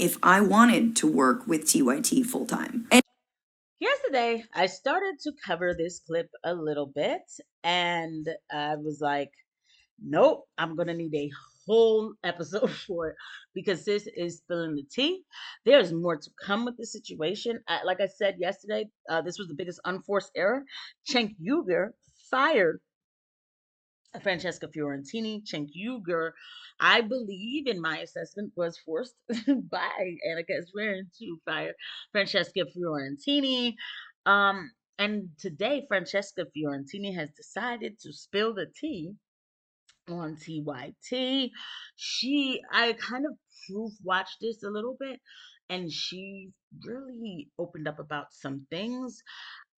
if I wanted to work with TYT full time. And Yesterday, I started to cover this clip a little bit, and I was like, nope, I'm going to need a whole episode for it because this is spilling the tea. There's more to come with the situation. Like I said yesterday, this was the biggest unforced error. Cenk Uygur fired Francesca Fiorentini. Cenk Uygur, I believe, in my assessment, was forced by Anna Kasparian to fire Francesca Fiorentini. And today, Francesca Fiorentini has decided to spill the tea on TYT. I kind of proof watched this a little bit, and she really opened up about some things.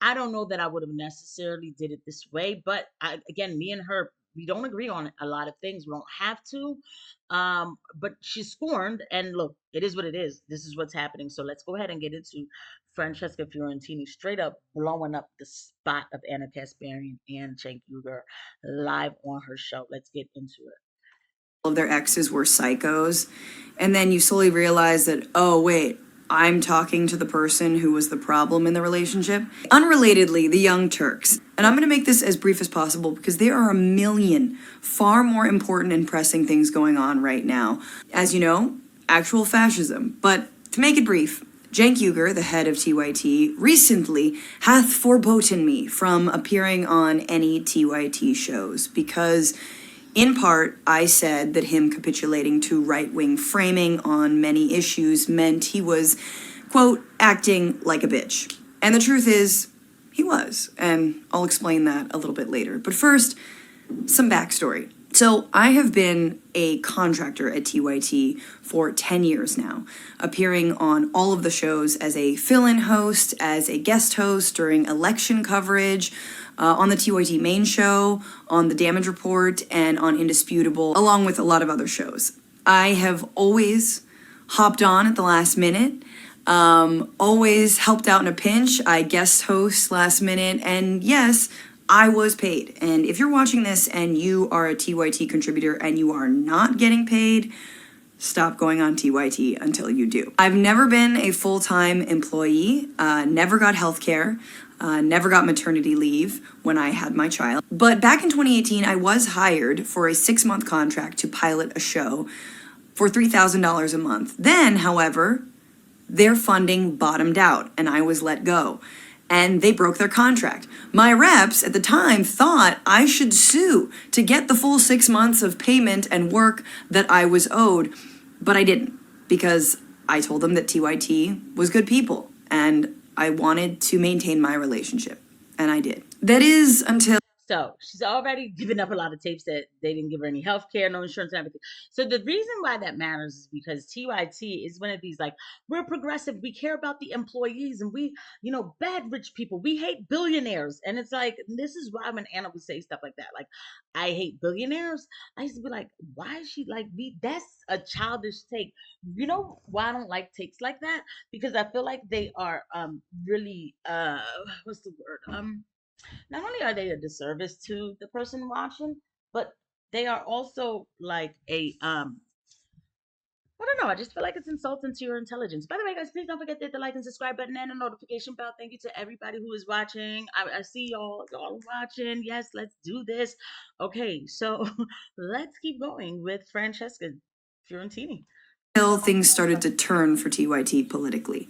I don't know that I would have necessarily did it this way, but again, me and her, we don't agree on a lot of things. We don't have to. But she scorned, and look, it is what it is. This is what's happening. So let's go ahead and get into Francesca Fiorentini straight up blowing up the spot of Anna Kasparian and Cenk Uygur live on her show. Let's get into it. all of their exes were psychos. And then you slowly realize that, oh, wait, I'm talking to the person who was the problem in the relationship. Unrelatedly, the Young Turks. And I'm going to make this as brief as possible because there are a million far more important and pressing things going on right now. As you know, actual fascism. But to make it brief, Cenk Uygur, the head of TYT, recently hath forboten me from appearing on any TYT shows because, in part, I said that him capitulating to right-wing framing on many issues meant he was, quote, acting like a bitch. And the truth is, he was, and I'll explain that a little bit later. But first, some backstory. So I have been a contractor at TYT for 10 years now, appearing on all of the shows as a fill-in host, as a guest host during election coverage, on the TYT main show, on the Damage Report, and on Indisputable, along with a lot of other shows. I have always hopped on at the last minute, always helped out in a pinch. I guest host last minute, and yes, I was paid. And if you're watching this and you are a TYT contributor and you are not getting paid, stop going on TYT until you do. I've never been a full-time employee, never got healthcare, never got maternity leave when I had my child. But back in 2018, I was hired for a 6-month contract to pilot a show for $3,000 a month. Then, however, their funding bottomed out and I was let go. And they broke their contract. My reps at the time thought I should sue to get the full 6 months of payment and work that I was owed, but I didn't because I told them that TYT was good people and I wanted to maintain my relationship, and I did. That is until So she's already given up a lot of tapes that they didn't give her any health care, no insurance, and everything. So the reason why that matters is because TYT is one of these, like, we're progressive, we care about the employees, and we, bad rich people, we hate billionaires. And it's like, this is why when Anna would say stuff like that, like, I hate billionaires, I used to be like, why is she like me? That's a childish take. You know why I don't like takes like that? Because I feel like they are really what's the word? Not only are they a disservice to the person watching, but they are also like a I don't know. I just feel like it's insulting to your intelligence. By the way, guys, please don't forget to hit the like and subscribe button and the notification bell. Thank you to everybody who is watching. I see y'all watching. Yes, let's do this. Okay, so let's keep going with Francesca Fiorentini. things started to turn for TYT politically.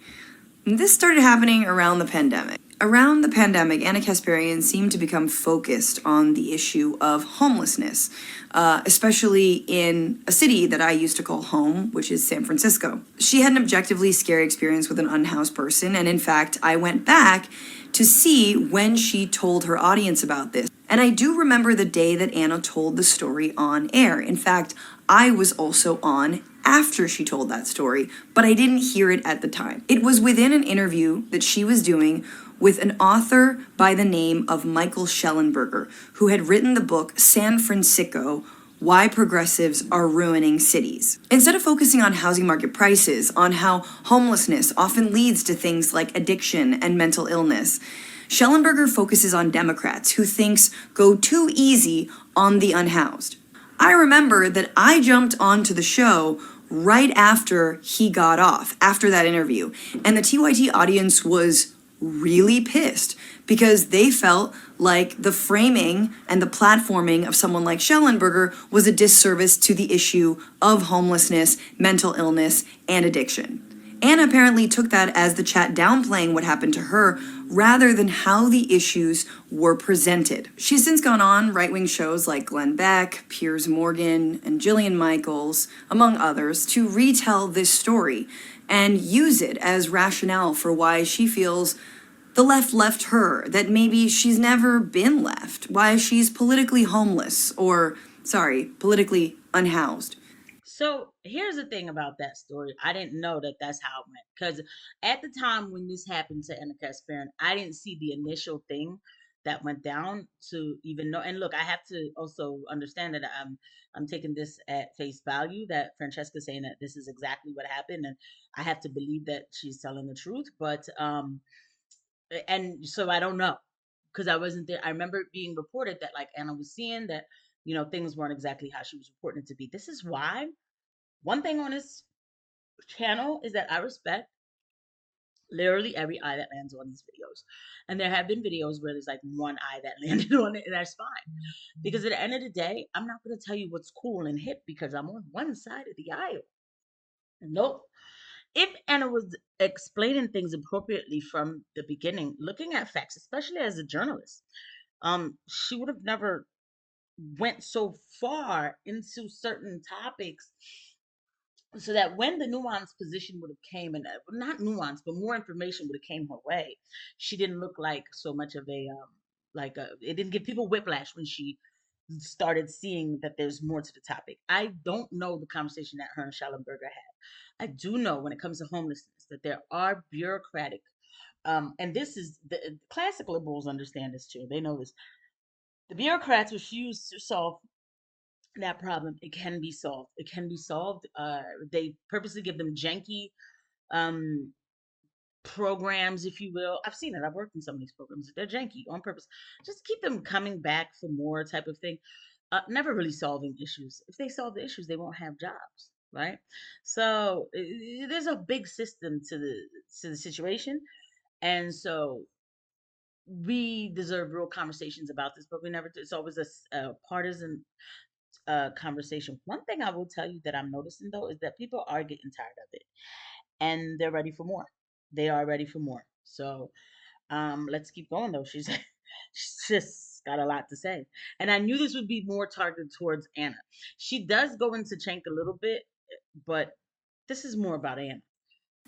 And this started happening around the pandemic. Around the pandemic, Anna Kasparian seemed to become focused on the issue of homelessness, especially in a city that I used to call home, which is San Francisco. She had an objectively scary experience with an unhoused person, and in fact, I went back to see when she told her audience about this. And I do remember the day that Anna told the story on air. In fact, I was also on after she told that story, but I didn't hear it at the time. It was within an interview that she was doing with an author by the name of Michael Schellenberger, who had written the book San Francisco, Why Progressives Are Ruining Cities. Instead of focusing on housing market prices, on how homelessness often leads to things like addiction and mental illness, Schellenberger focuses on Democrats who thinks go too easy on the unhoused. I remember that I jumped onto the show right after he got off, after that interview. And the TYT audience was really pissed because they felt like the framing and the platforming of someone like Schellenberger was a disservice to the issue of homelessness, mental illness, and addiction. Anna apparently took that as the chat downplaying what happened to her rather than how the issues were presented. She's since gone on right-wing shows like Glenn Beck, Piers Morgan, and Jillian Michaels, among others, to retell this story and use it as rationale for why she feels the left left her, that maybe she's never been left, why she's politically homeless, or, politically unhoused. So here's the thing about that story. I didn't know that that's how it went because at the time when this happened to Anna Kasparian, I didn't see the initial thing that went down to even know. And look, I have to also understand that I'm taking this at face value that Francesca's saying that this is exactly what happened, and I have to believe that she's telling the truth. But and so I don't know because I wasn't there. I remember it being reported that like Anna was seeing that things weren't exactly how she was reporting it to be. This is why one thing on this channel is that I respect literally every eye that lands on these videos. And there have been videos where there's like one eye that landed on it, and that's fine. Because at the end of the day, I'm not going to tell you what's cool and hip because I'm on one side of the aisle. Nope. If Anna was explaining things appropriately from the beginning, looking at facts, especially as a journalist, she would have never went so far into certain topics so that when the nuanced position would have came and not nuanced but more information would have came her way, she didn't look like so much of a it didn't give people whiplash when she started seeing that there's more to the topic. I don't know the conversation that her and Schallenberger had. I do know when it comes to homelessness that there are bureaucratic and this is the classic liberals understand this too. They know this. The bureaucrats refuse to solve that problem. It can be solved. It can be solved. They purposely give them janky um, programs, if you will. I've seen it. I've worked in some of these programs. They're janky on purpose, just to keep them coming back for more type of thing. Never really solving issues. If they solve the issues, they won't have jobs, right? So there's a big system to the situation, and so we deserve real conversations about this, but we never. It's always a partisan conversation. One thing I will tell you that I'm noticing though is that people are getting tired of it and they're ready for more. They are ready for more. So let's keep going though. She's just got a lot to say. And I knew this would be more targeted towards Anna. She does go into Cenk a little bit, but this is more about Anna.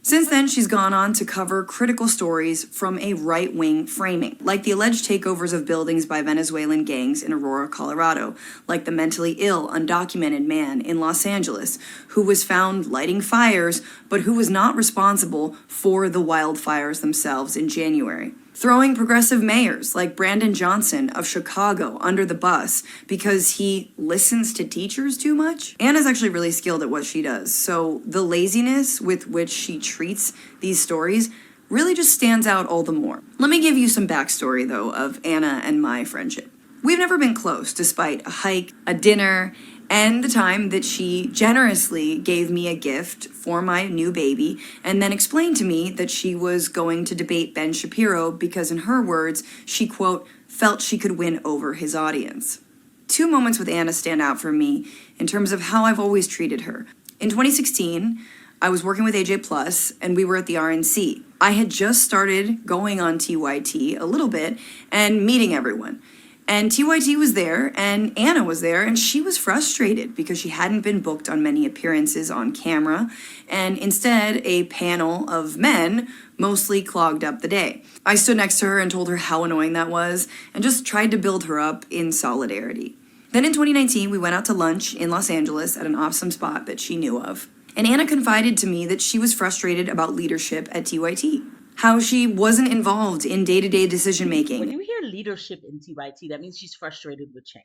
Since then, she's gone on to cover critical stories from a right-wing framing, like the alleged takeovers of buildings by Venezuelan gangs in Aurora, Colorado, like the mentally ill, undocumented man in Los Angeles, who was found lighting fires, but who was not responsible for the wildfires themselves in January. Throwing progressive mayors like Brandon Johnson of Chicago under the bus because he listens to teachers too much. Anna's actually really skilled at what she does, so the laziness with which she treats these stories really just stands out all the more. Let me give you some backstory, though, of Anna and my friendship. We've never been close, despite a hike, a dinner, and the time that she generously gave me a gift for my new baby and then explained to me that she was going to debate Ben Shapiro because, in her words, she, quote, felt she could win over his audience. Two moments with Anna stand out for me in terms of how I've always treated her. In 2016, I was working with AJ Plus and we were at the RNC. I had just started going on TYT a little bit and meeting everyone. And TYT was there, and Anna was there, and she was frustrated because she hadn't been booked on many appearances on camera, and instead, a panel of men mostly clogged up the day. I stood next to her and told her how annoying that was, and just tried to build her up in solidarity. Then in 2019, we went out to lunch in Los Angeles at an awesome spot that she knew of. And Anna confided to me that she was frustrated about leadership at TYT. How she wasn't involved in day-to-day decision making. When you hear leadership in TYT, that means she's frustrated with Cenk.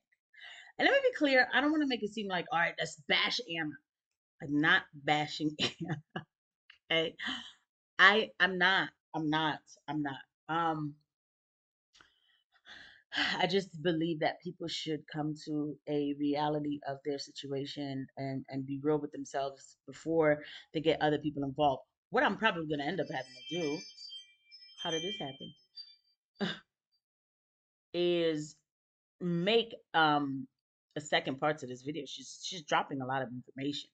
And let me be clear, I don't want to make it seem like, all right, let's bash Anna. I'm not bashing Anna. Okay. I'm not. Um I just believe that people should come to a reality of their situation and be real with themselves before they get other people involved. What I'm probably going to end up having to do, how did this happen? Is make a second part to this video. She's dropping a lot of information.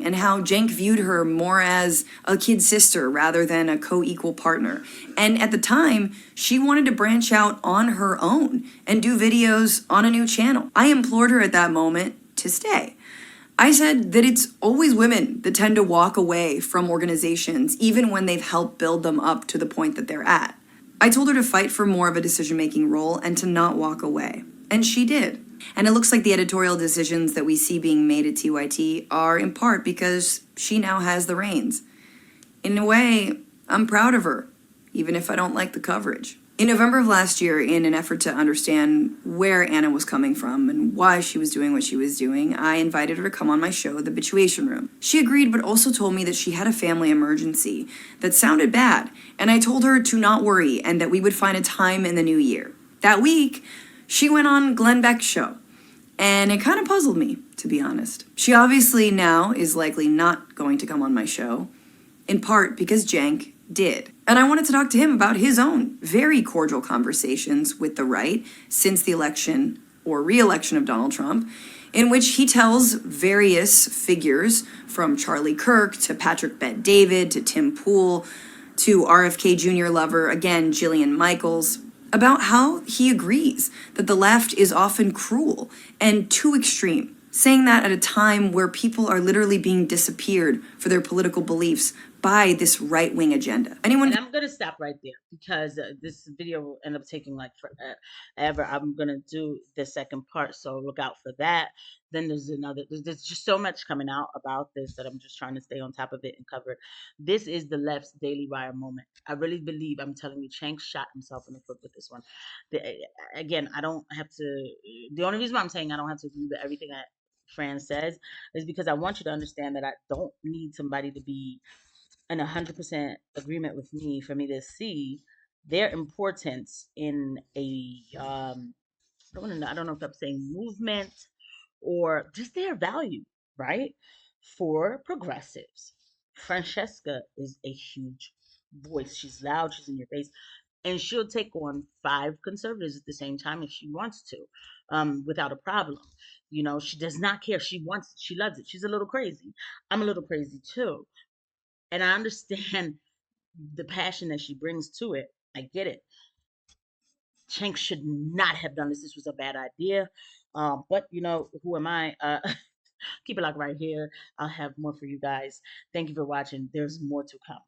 And how Cenk viewed her more as a kid sister rather than a co equal partner. And at the time, she wanted to branch out on her own and do videos on a new channel. I implored her at that moment to stay. I said that it's always women that tend to walk away from organizations, even when they've helped build them up to the point that they're at. I told her to fight for more of a decision making role and to not walk away. And she did. And it looks like the editorial decisions that we see being made at TYT are in part because she now has the reins. In a way, I'm proud of her, even if I don't like the coverage. In November of last year, in an effort to understand where Anna was coming from and why she was doing what she was doing, I invited her to come on my show, The Bituation Room. She agreed, but also told me that she had a family emergency that sounded bad, and I told her to not worry and that we would find a time in the new year. That week, she went on Glenn Beck's show, and it kind of puzzled me, to be honest. She obviously now is likely not going to come on my show, in part because Cenk did. And I wanted to talk to him about his own very cordial conversations with the right since the election or re-election of Donald Trump, in which he tells various figures from Charlie Kirk to Patrick Bet David to Tim Pool to RFK Jr. lover, again, Jillian Michaels, about how he agrees that the left is often cruel and too extreme, saying that at a time where people are literally being disappeared for their political beliefs by this right-wing agenda. Anyone? And I'm gonna stop right there because this video will end up taking like forever. I'm gonna do the second part, so look out for that. Then there's another. There's just so much coming out about this that I'm just trying to stay on top of it and cover it. This is the left's Daily Wire moment. I really believe, I'm telling you, Chang shot himself in the foot with this one. Again, I don't have to. The only reason why I'm saying I don't have to agree with everything that Fran says is because I want you to understand that I don't need somebody to be in 100% agreement with me for me to see their importance in a I don't know if I'm saying movement or just their value, right? For progressives. Francesca is a huge voice. She's loud, she's in your face, and she'll take on 5 conservatives at the same time if she wants to, without a problem. You know, she does not care. She wants it, she loves it. She's a little crazy. I'm a little crazy too. And I understand the passion that she brings to it. I get it. Shanks should not have done this. This was a bad idea. But you know, who am I? Keep it locked right here. I'll have more for you guys. Thank you for watching. There's more to come.